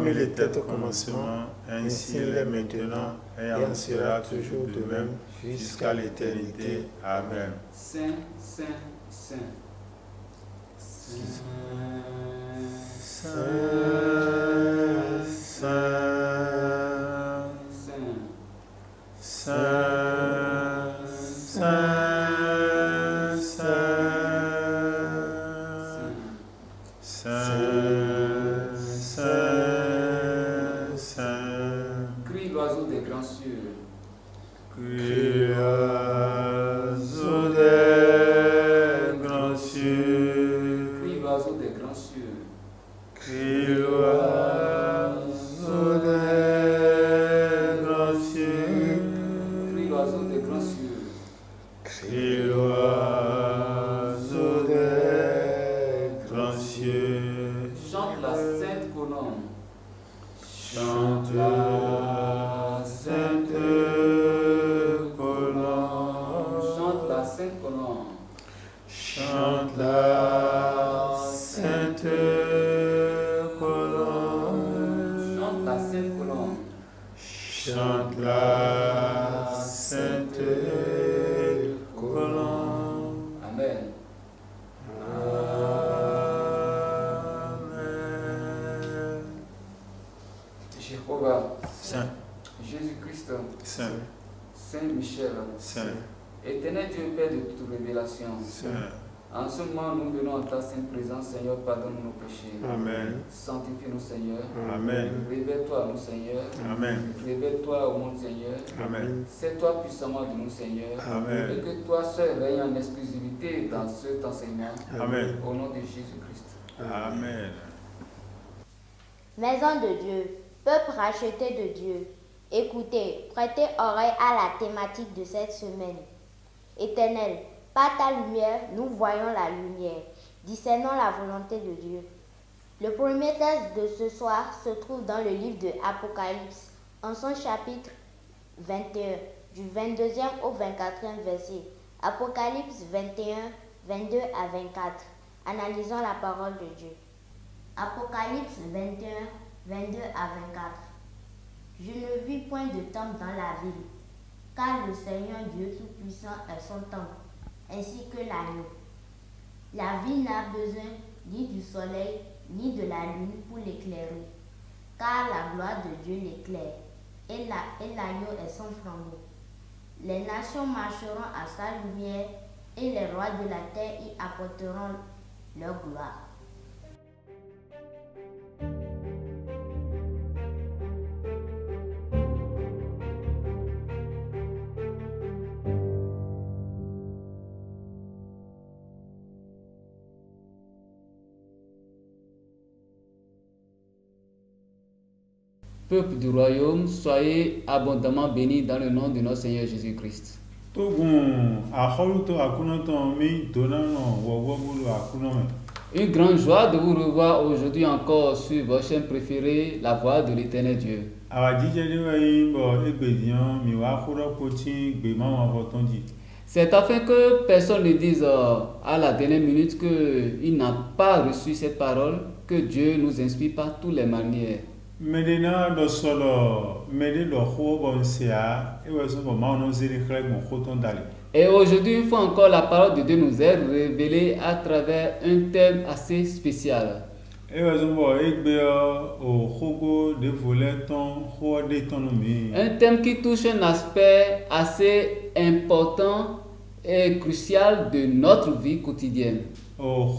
comme il était au commencement, ainsi il est maintenant, et en sera toujours de même, jusqu'à l'éternité. Amen. Saint, Saint, Saint. Saint, Saint, Saint, Saint, Saint, Saint, Saint. Crie l'oiseau des grands cieux. Crie l'oiseau des grands cieux. Crie l'oiseau des grands cieux. Crie l'oiseau des grands cieux. Crie l'oiseau des grands cieux. Crie l'oiseau des grands cieux. Chante la sainte colombe. Chante la sainte colombe. Chante la sainte colombe. Chante la sainte colombe. Chante la sainte colombe. Chante la sainte colombe. Amen. Amen. Jéhovah, Saint, Jésus-Christ, Saint, Saint Michel, Saint, Éternel Dieu, Père de toute révélation, Saint. en ce moment nous venons en ta sainte présence, Seigneur, pardonne nos péchés. Amen. Sanctifie-nous, Seigneur. Amen. Révèle-toi à nous, Seigneur. Amen. Révèle-toi au monde, Seigneur. Amen. Sais-toi puissamment de nous, Seigneur. Amen. Et que toi seul règne en exclusivité dans cet enseignement. Amen. Au nom de Jésus-Christ. Amen. Maison de Dieu, peuple racheté de Dieu, écoutez, prêtez oreille à la thématique de cette semaine. Éternel, par ta lumière, nous voyons la lumière, discernons la volonté de Dieu. Le premier texte de ce soir se trouve dans le livre de Apocalypse, en son chapitre 21, du 22e au 24e verset. Apocalypse 21, 22 à 24. Analysons la parole de Dieu. Apocalypse 21, 22 à 24. Je ne vis point de temple dans la ville, car le Seigneur Dieu Tout-Puissant est son temple, ainsi que l'agneau. La ville n'a besoin ni du soleil, ni de la lune pour l'éclairer, car la gloire de Dieu l'éclaire, et l'agneau est son flambeau. Les nations marcheront à sa lumière, et les rois de la terre y apporteront leur gloire. Peuple du royaume, soyez abondamment bénis dans le nom de notre Seigneur Jésus-Christ. Une grande joie de vous revoir aujourd'hui encore sur votre chaîne préférée, La Voix de l'Éternel Dieu. C'est afin que personne ne dise à la dernière minute qu'il n'a pas reçu cette parole, que Dieu nous inspire par toutes les manières. Et aujourd'hui, une fois encore, la parole de Dieu nous est révélée à travers un thème assez spécial. Un thème qui touche un aspect assez important et crucial de notre vie quotidienne. Alors,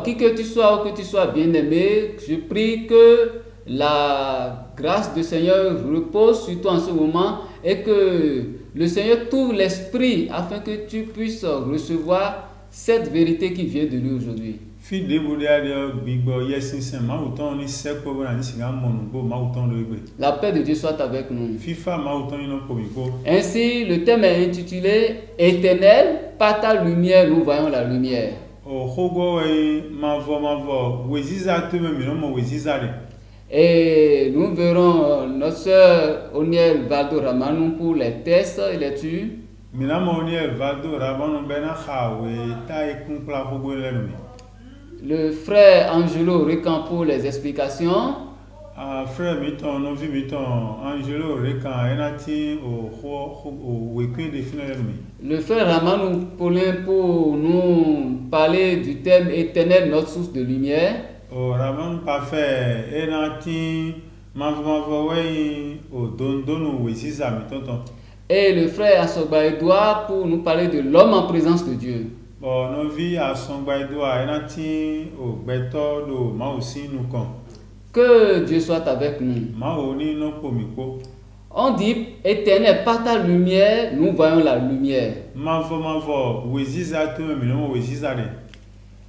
qui que tu sois ou que tu sois bien-aimé, je prie que la grâce du Seigneur repose sur toi en ce moment et que le Seigneur t'ouvre l'esprit afin que tu puisses recevoir cette vérité qui vient de lui aujourd'hui. La paix de Dieu soit avec nous. Ainsi, le thème est intitulé « Éternel, par ta lumière, nous voyons la lumière ». Et nous verrons notre sœur Oniel Valdo Ramanou pour les tests et les études. Le frère Angelo Recampo les explications. Frère Miton, non vu Miton, Angelo Recan, Enati au week-end de final. Le frère Ramanou Paulin pour nous parler du thème éternel, notre source de lumière. Oh, Raman parfait, Enati, Mavaway, au Don ou Wesisa Miton. Et le frère Asogba Edouard pour nous parler de l'homme en présence de Dieu. Bon, nos vies à Asogba Edouard, Enati, au Beto, au Maousi, nous con. Que Dieu soit avec nous. On dit, éternel, par ta lumière, nous voyons la lumière.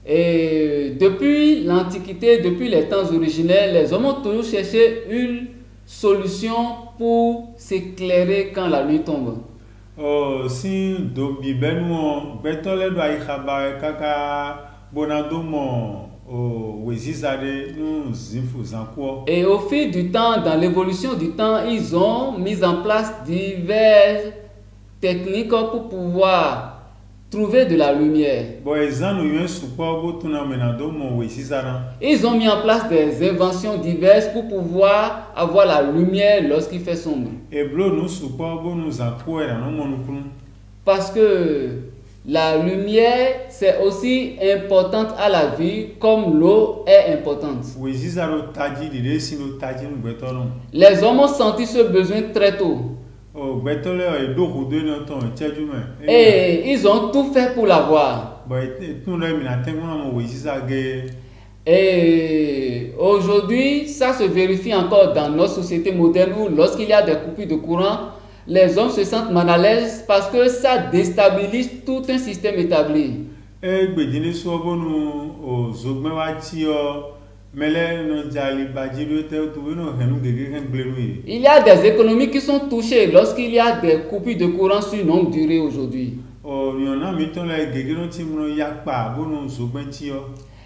Et depuis l'Antiquité, depuis les temps originels, les hommes ont toujours cherché une solution pour s'éclairer quand la nuit tombe. Et au fil du temps, dans l'évolution du temps, ils ont mis en place diverses techniques pour pouvoir trouver de la lumière. Ils ont mis en place des inventions diverses pour pouvoir avoir la lumière lorsqu'il fait sombre. Parce que la lumière, c'est aussi importante à la vie comme l'eau est importante. Les hommes ont senti ce besoin très tôt. Et ils ont tout fait pour l'avoir. Et aujourd'hui, ça se vérifie encore dans notre société moderne où lorsqu'il y a des coupures de courant, les hommes se sentent mal à l'aise parce que ça déstabilise tout un système établi. Il y a des économies qui sont touchées lorsqu'il y a des coupures de courant sur une longue durée aujourd'hui.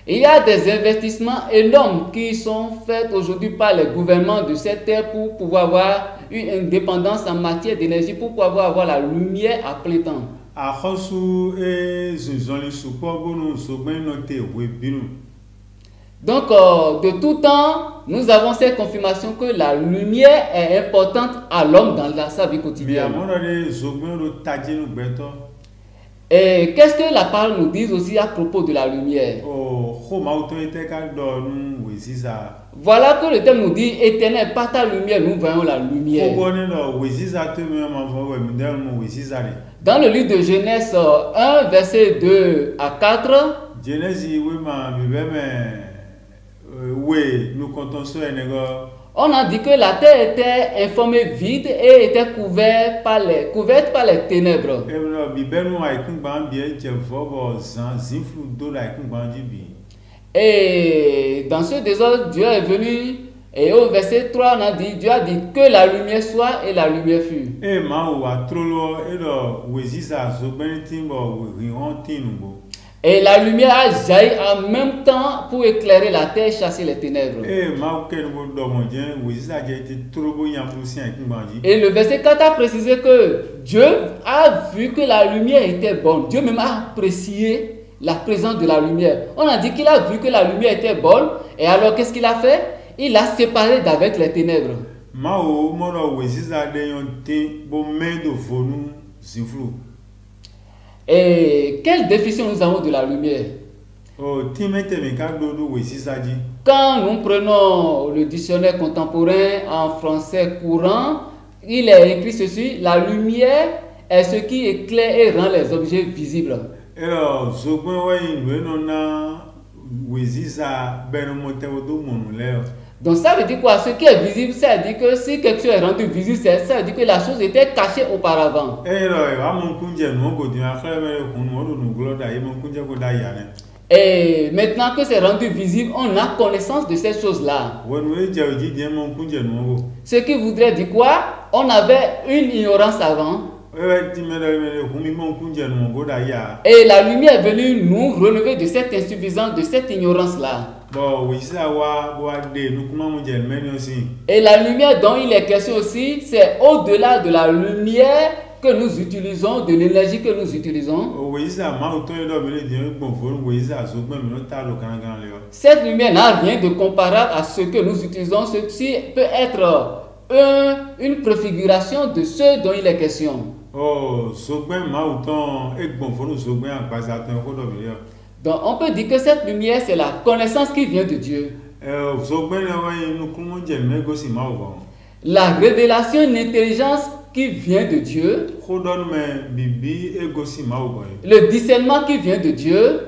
Il y a des investissements énormes qui sont faits aujourd'hui par les gouvernements de cette terre pour pouvoir avoir une indépendance en matière d'énergie, pour pouvoir avoir la lumière à plein temps. Donc, de tout temps, nous avons cette confirmation que la lumière est importante à l'homme dans sa vie quotidienne. Et qu'est-ce que la parole nous dit aussi à propos de la lumière? Voilà que le thème nous dit, éternel, par ta lumière, nous voyons la lumière. Dans le livre de Genèse 1, verset 2 à 4, on a dit que la terre était informée vide et était couverte par les ténèbres. Et dans ce désordre, Dieu est venu, et au verset 3, on a dit, Dieu a dit que la lumière soit, et la lumière fut. Et la lumière a jailli en même temps pour éclairer la terre et chasser les ténèbres. Et le verset 4 a précisé que Dieu a vu que la lumière était bonne. Dieu même a apprécié la présence de la lumière. On a dit qu'il a vu que la lumière était bonne. Et alors qu'est-ce qu'il a fait? Il a séparé d'avec les ténèbres. Et quelle définition nous avons de la lumière? Quand nous prenons le dictionnaire contemporain en français courant, il est écrit ceci: la lumière est ce qui éclaire et rend les objets visibles. Donc ça veut dire quoi? Ce qui est visible, ça veut dire que si quelque chose est rendu visible, ça veut dire que la chose était cachée auparavant. Et maintenant que c'est rendu visible, on a connaissance de ces choses-là. Ce qui voudrait dire quoi? On avait une ignorance avant. Et la lumière est venue nous relever de cette insuffisance, de cette ignorance-là. Et la lumière dont il est question aussi, c'est au-delà de la lumière que nous utilisons, de l'énergie que nous utilisons, cette lumière n'a rien de comparable à ce que nous utilisons. Ceci peut être une préfiguration de ce dont il est question. Donc on peut dire que cette lumière, c'est la connaissance qui vient de Dieu. La révélation, une intelligence qui vient de Dieu. Le discernement qui vient de Dieu.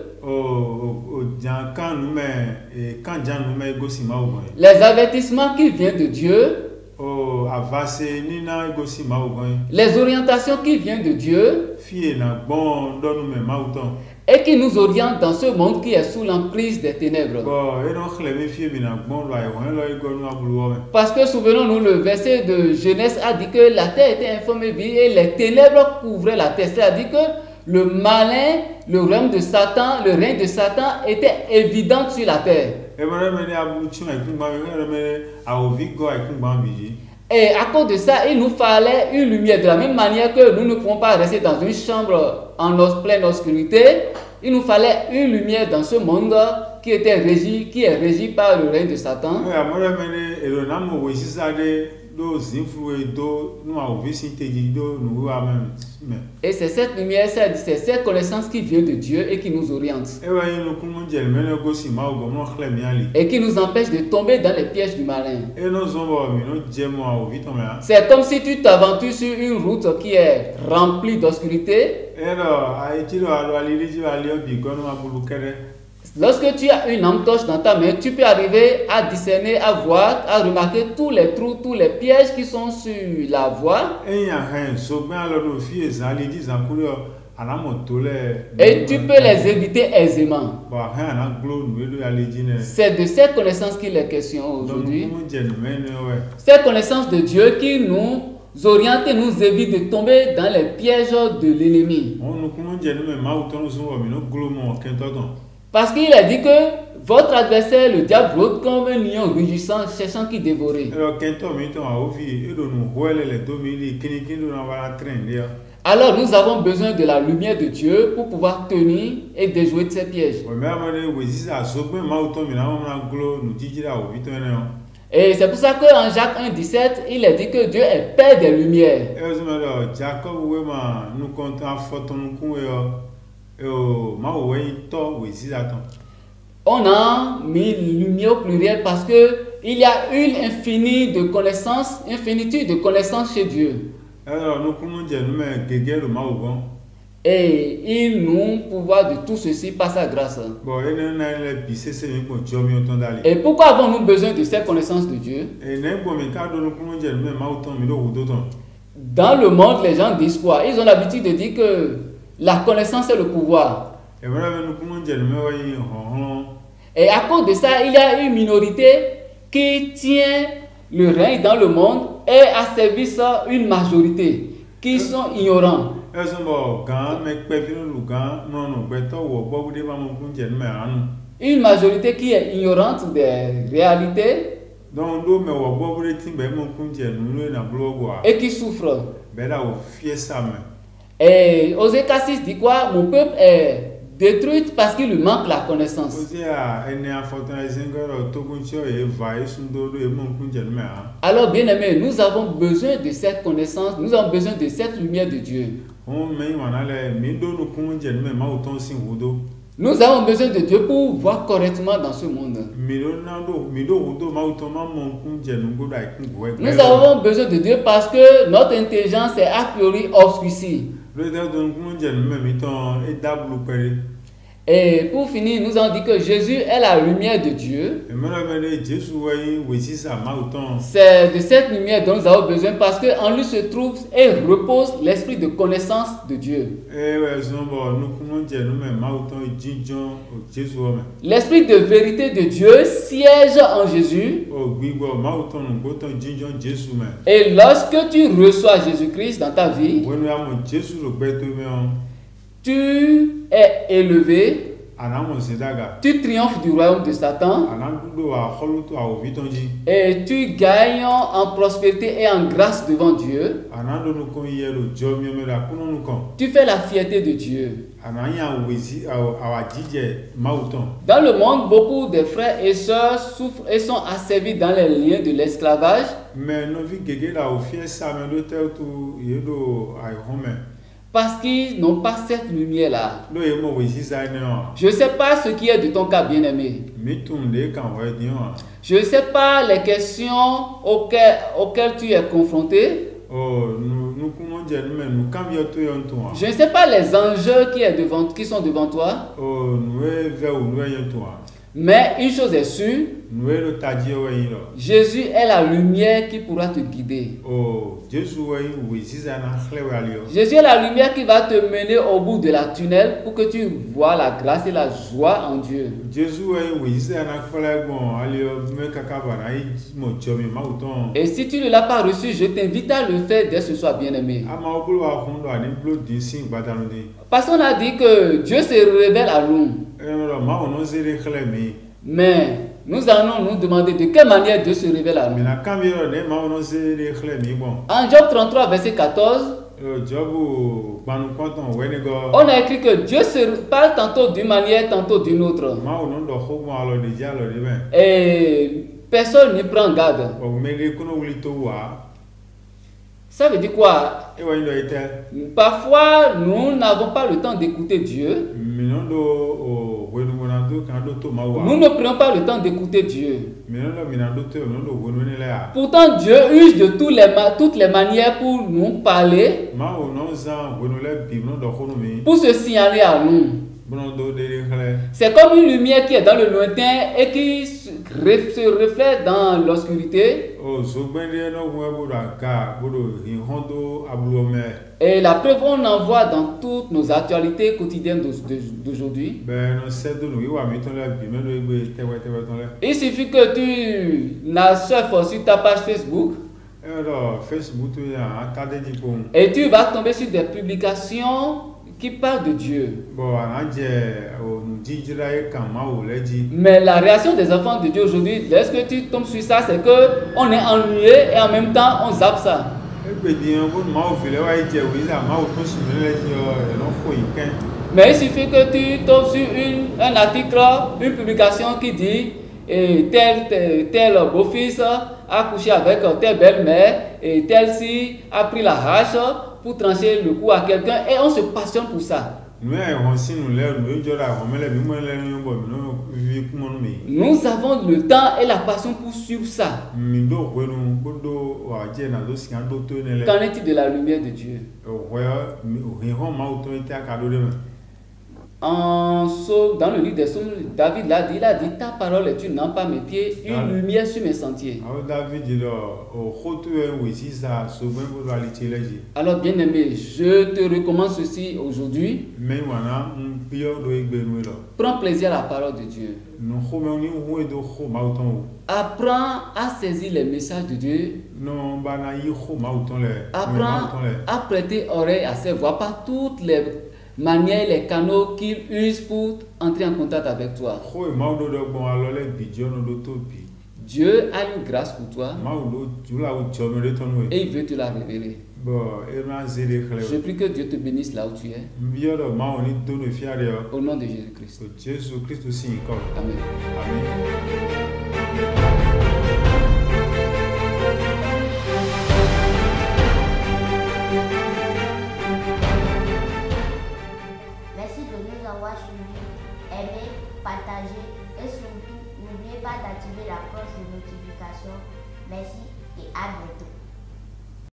Les avertissements qui viennent de Dieu. Les orientations qui viennent de Dieu. Et qui nous orientent dans ce monde qui est sous l'emprise des ténèbres. Parce que souvenons-nous, le verset de Genèse a dit que la terre était informe et vide et les ténèbres couvraient la terre. C'est-à-dire que le malin, le règne de Satan était évident sur la terre. Et à cause de ça, il nous fallait une lumière. De la même manière que nous ne pouvons pas rester dans une chambre en pleine obscurité, il nous fallait une lumière dans ce monde qui est régi par le règne de Satan. Et c'est cette lumière, c'est cette connaissance qui vient de Dieu et qui nous oriente. Et qui nous empêche de tomber dans les pièges du malin. C'est comme si tu t'aventures sur une route qui est remplie d'obscurité. Lorsque tu as une lampe torche dans ta main, tu peux arriver à discerner, à voir, à remarquer tous les trous, tous les pièges qui sont sur la voie. Et tu peux les éviter aisément. C'est de cette connaissance qu'il est question aujourd'hui. Cette connaissance de Dieu qui nous oriente et nous évite de tomber dans les pièges de l'ennemi. Parce qu'il a dit que votre adversaire, le diable, rôde comme un lion rugissant, cherchant qui dévorer. Alors nous avons besoin de la lumière de Dieu pour pouvoir tenir et déjouer ces pièges. Et c'est pour ça qu'en Jacques 1,17, il est dit que Dieu est Père des lumières. On a mis lumière au pluriel parce que il y a une infinitude de connaissances chez Dieu. Et il nous pouvoir de tout ceci par sa grâce. Et pourquoi avons-nous besoin de cette connaissance de Dieu? Dans le monde, les gens disent quoi? Ils ont l'habitude de dire que la connaissance est le pouvoir. Et à cause de ça, il y a une minorité qui tient le règne dans le monde et à service une majorité qui sont ignorants. Une majorité qui est ignorante des réalités et qui souffre. Et Osée 4:6 dit quoi? Mon peuple est détruit parce qu'il lui manque la connaissance. Alors bien aimé, nous avons besoin de cette connaissance, nous avons besoin de cette lumière de Dieu. Nous avons besoin de Dieu pour voir correctement dans ce monde. Nous avons besoin de Dieu parce que notre intelligence est a priori obscurcie. Et pour finir, nous avons dit que Jésus est la lumière de Dieu. C'est de cette lumière dont nous avons besoin parce qu'en lui se trouve et repose l'esprit de connaissance de Dieu. L'esprit de vérité de Dieu siège en Jésus. Et lorsque tu reçois Jésus-Christ dans ta vie, tu es élevé Tu triomphes du royaume de Satan et tu gagnes en prospérité et en grâce devant Dieu. Tu fais la fierté de Dieu. Dans le monde, beaucoup de frères et sœurs souffrent et sont asservis dans les liens de l'esclavage. Parce qu'ils n'ont pas cette lumière-là. Je ne sais pas ce qui est de ton cas, bien-aimé. Je ne sais pas les questions auxquelles tu es confronté. Je ne sais pas les enjeux qui sont devant toi. Mais une chose est sûre, Jésus est la lumière qui pourra te guider. Jésus est la lumière qui va te mener au bout de la tunnel pour que tu vois la grâce et la joie en Dieu. Et si tu ne l'as pas reçu, je t'invite à le faire dès ce soir, bien-aimé. Parce qu'on a dit que Dieu se révèle à nous. Mais nous allons nous demander de quelle manière Dieu se révèle à nous. En Job 33, verset 14, on a écrit que Dieu se parle tantôt d'une manière, tantôt d'une autre. Et personne n'y prend garde. Ça veut dire quoi? Parfois, nous n'avons pas le temps d'écouter Dieu. Nous ne prenons pas le temps d'écouter Dieu. Pourtant, Dieu use de toutes les manières pour nous parler, pour se signaler à nous. C'est comme une lumière qui est dans le lointain et qui se reflète dans l'obscurité. Et la preuve, on en voit dans toutes nos actualités quotidiennes d'aujourd'hui. Il suffit que tu surfes sur ta page Facebook et tu vas tomber sur des publications qui parle de Dieu. Mais la réaction des enfants de Dieu aujourd'hui, lorsque tu tombes sur ça, c'est qu'on est ennuyé et en même temps on zappe ça. Mais il suffit que tu tombes sur un article, une publication qui dit tel beau-fils a couché avec telle belle-mère et tel-ci a pris la hache pour trancher le cou à quelqu'un et on se passionne pour ça. Nous avons le temps et la passion pour suivre ça. Qu'en est-il de la lumière de Dieu? Dans le livre des Psaumes, David l'a dit, ta parole est une lampe à mes pieds, une lumière sur mes sentiers. Alors bien aimé, je te recommande ceci aujourd'hui. Prends plaisir à la parole de Dieu. Apprends à saisir les messages de Dieu. Apprends à prêter oreille à ses voix par toutes les manières, les canaux qu'il use pour entrer en contact avec toi. Dieu a une grâce pour toi et il veut te la révéler. Je prie que Dieu te bénisse là où tu es. Au nom de Jésus-Christ. Amen. Merci de nous avoir suivis. Aimez, partagez et surtout n'oubliez pas d'activer la cloche de notification. Merci et à bientôt.